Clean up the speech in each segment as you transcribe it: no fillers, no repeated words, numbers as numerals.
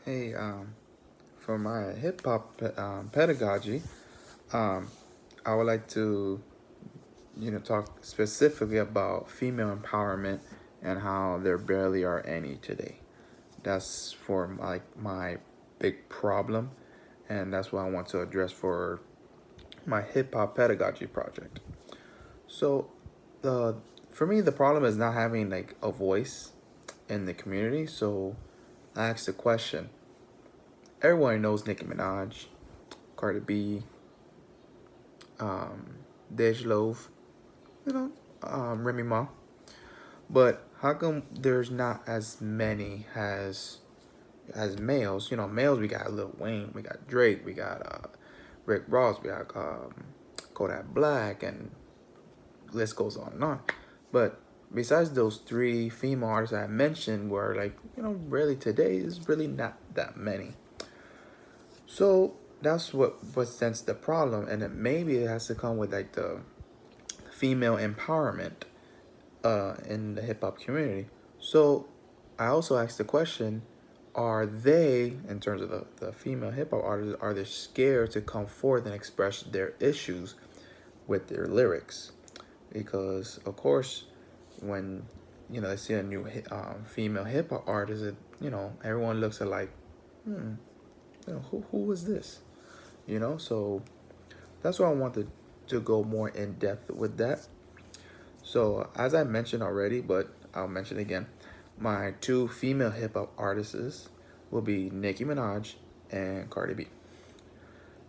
Hey, for my hip hop pedagogy, um, I would like to, talk specifically about female empowerment and how there barely are any today. That's for my big problem, and that's what I want to address for my hip hop pedagogy project. So, the for me, the problem is not having like a voice in the community. So, I asked the question. Everyone knows Nicki Minaj, Cardi B, um, Dej Loaf, you know, Remy Ma. But how come there's not as many as males? Males we got Lil Wayne, we got Drake, we got Rick Ross, we got Kodak Black, and list goes on and on. But besides those three female artists I mentioned, were like really today is really not that many. So that's what presents the problem, and maybe it has to come with like the female empowerment in the hip hop community. So I also asked the question: are they, in terms of the female hip hop artists, are they scared to come forth and express their issues with their lyrics? Because of course, when they see a new female hip hop artist, everyone looks at like, hmm, who is this? So that's why I wanted to go more in depth with that. So, as I mentioned already, but I'll mention again, my two female hip hop artists will be Nicki Minaj and Cardi B.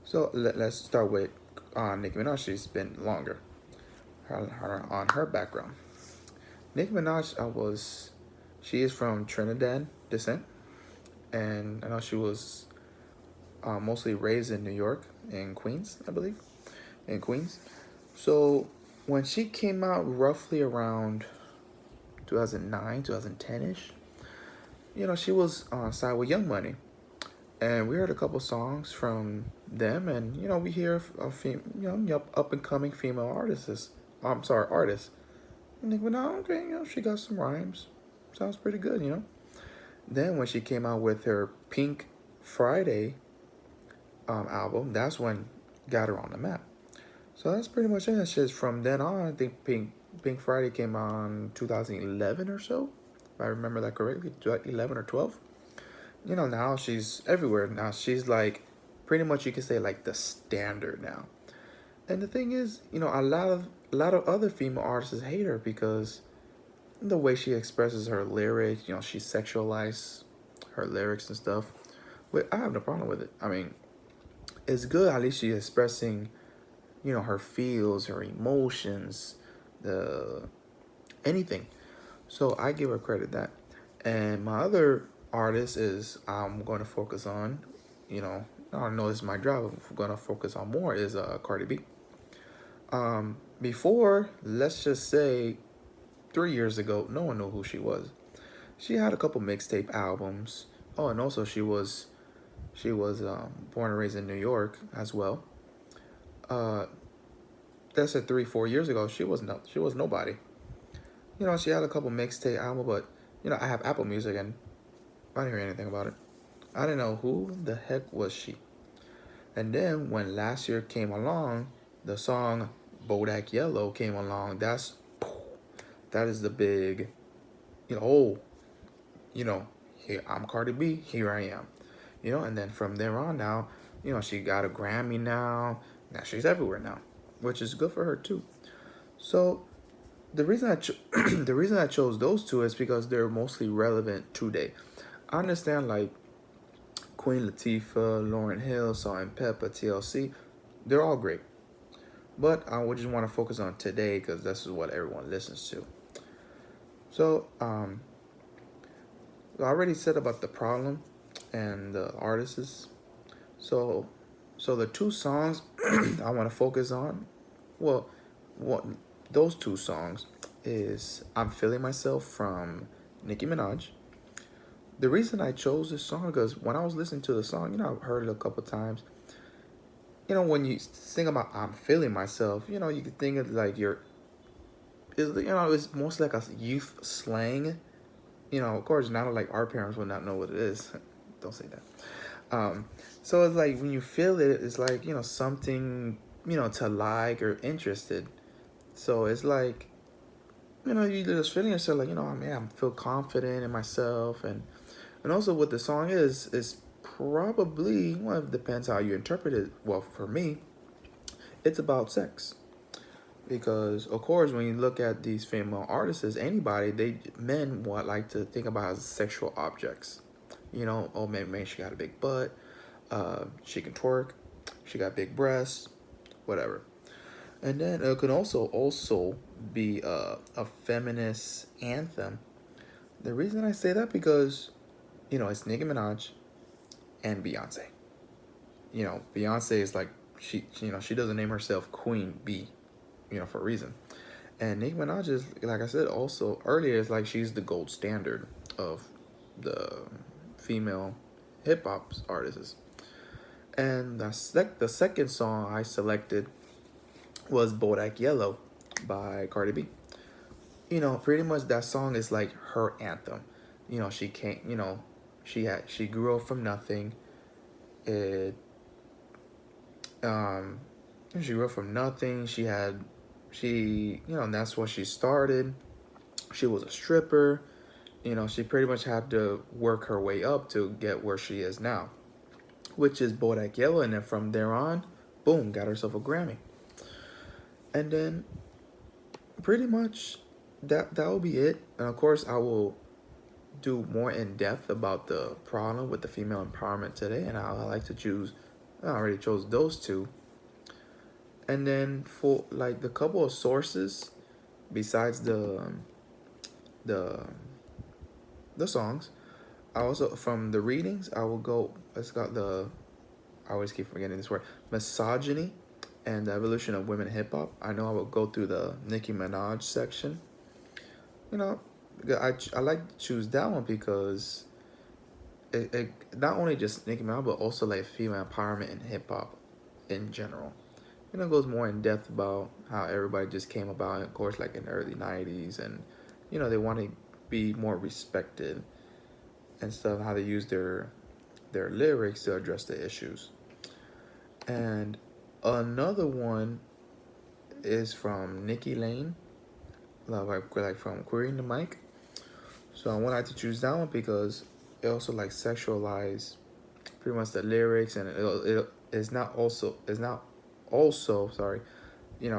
So, let's start with Nicki Minaj. She's been longer on her background. Nicki Minaj, she is from Trinidad descent, and I know she was mostly raised in New York, in Queens, I believe, in Queens. So, when she came out roughly around 2009, 2010 ish. She was on side with Young Money, and we heard a couple songs from them, and we hear up and coming female artists. I'm sorry, artists. And think, well, no, okay, she got some rhymes. Sounds pretty good. Then when she came out with her Pink Friday album, that's when got her on the map. So that's pretty much it. It's just from then on, I think Pink Friday came on 2011 or so, if I remember that correctly, 11 or 12. Now she's everywhere. Now she's like, pretty much you can say like the standard now. And the thing is, a lot of other female artists hate her because the way she expresses her lyrics, she sexualizes her lyrics and stuff. But I have no problem with it. I mean, it's good. At least she's expressing, her feels, her emotions, the anything. So I give her credit that. And my other artist is I'm going to focus on, I know this is my job. I'm going to focus on more is Cardi B. Before, let's just say 3 years ago, no one knew who she was. She had a couple mixtape albums. Oh, and also she was born and raised in New York as well. Uh, that's at 3 4 years ago. She was nobody. She had a couple mixtape albums, but I have Apple Music and I didn't hear anything about it. I didn't know who the heck was she. And then when last year came along, the song Bodak Yellow came along. That is the big, oh, you know, here I'm Cardi B, here I am. And then from there on now, she got a Grammy now. Now she's everywhere now, which is good for her too. So the reason I chose those two is because they're mostly relevant today. I understand like Queen Latifah, Lauryn Hill, Salt and Pepper, TLC, they're all great. But I would just want to focus on today because this is what everyone listens to. So I already said about the problem and the artists. So the two songs I want to focus on, well, what those two songs is "I'm Feeling Myself" from Nicki Minaj. The reason I chose this song because when I was listening to the song, I've heard it a couple times. When you sing about "I'm feeling myself," you can think of like it's mostly like a youth slang. Of course, not like our parents would not know what it is. don't say that. So it's like when you feel it, it's like, something, to like or interested. So it's like, you just feeling yourself like, I feel confident in myself. And also what the song is probably, well, it depends how you interpret it. Well, for me, it's about sex. Because of course, when you look at these female artists, anybody, men want like to think about as sexual objects. Oh man, she got a big butt, she can twerk, she got big breasts, whatever. And then it could also be a feminist anthem. The reason I say that because it's Nicki Minaj and Beyonce. Beyonce is like she doesn't name herself Queen B, for a reason. And Nicki Minaj is, like I said also earlier, is like she's the gold standard of the female hip hop artists. And the second song I selected was Bodak Yellow by Cardi B. Pretty much that song is like her anthem. She can't, she grew up from nothing. It she grew up from nothing. And that's what she started. She was a stripper. She pretty much had to work her way up to get where she is now, which is Bodak Yellow. And then from there on, boom, got herself a Grammy. And then pretty much that will be it. And of course, I will do more in depth about the problem with the female empowerment today. And I like to choose, I already chose those two. And then for like the couple of sources besides the the songs, I also from the readings I will go. It's got I always keep forgetting this word, misogyny and the evolution of women in hip hop. I know I will go through the Nicki Minaj section. I like to choose that one because it not only just Nicki Minaj but also like female empowerment in hip hop in general. Goes more in depth about how everybody just came about, of course, like in the early 90s, and, they want to be more respected and stuff, how they use their lyrics to address the issues. And another one is from Nikki Lane, like from Querying the Mic. So I wanted to choose that one because it also like sexualize pretty much the lyrics, and it is not also sorry,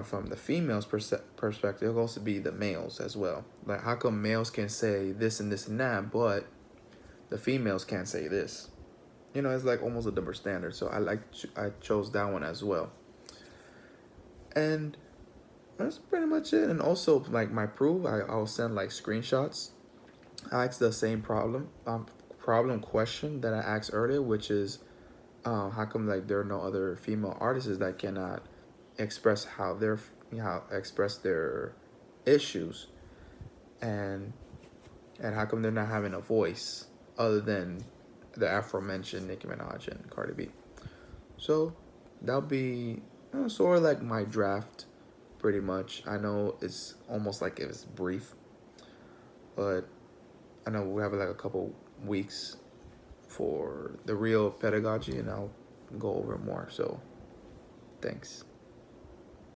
from the female's perspective, it'll also be the males as well. Like, how come males can say this and this and that, but the females can't say this? It's like almost a double standard. So I chose that one as well. And that's pretty much it. And also, like my proof, I'll send like screenshots. I asked the same problem question that I asked earlier, which is, how come like there are no other female artists that cannot express how express their issues, and how come they're not having a voice other than the aforementioned Nicki Minaj and Cardi B? So that'll be sort of like my draft, pretty much. I know it's almost like it's brief, but I know we have like a couple weeks for the real pedagogy, and I'll go over more. So thanks.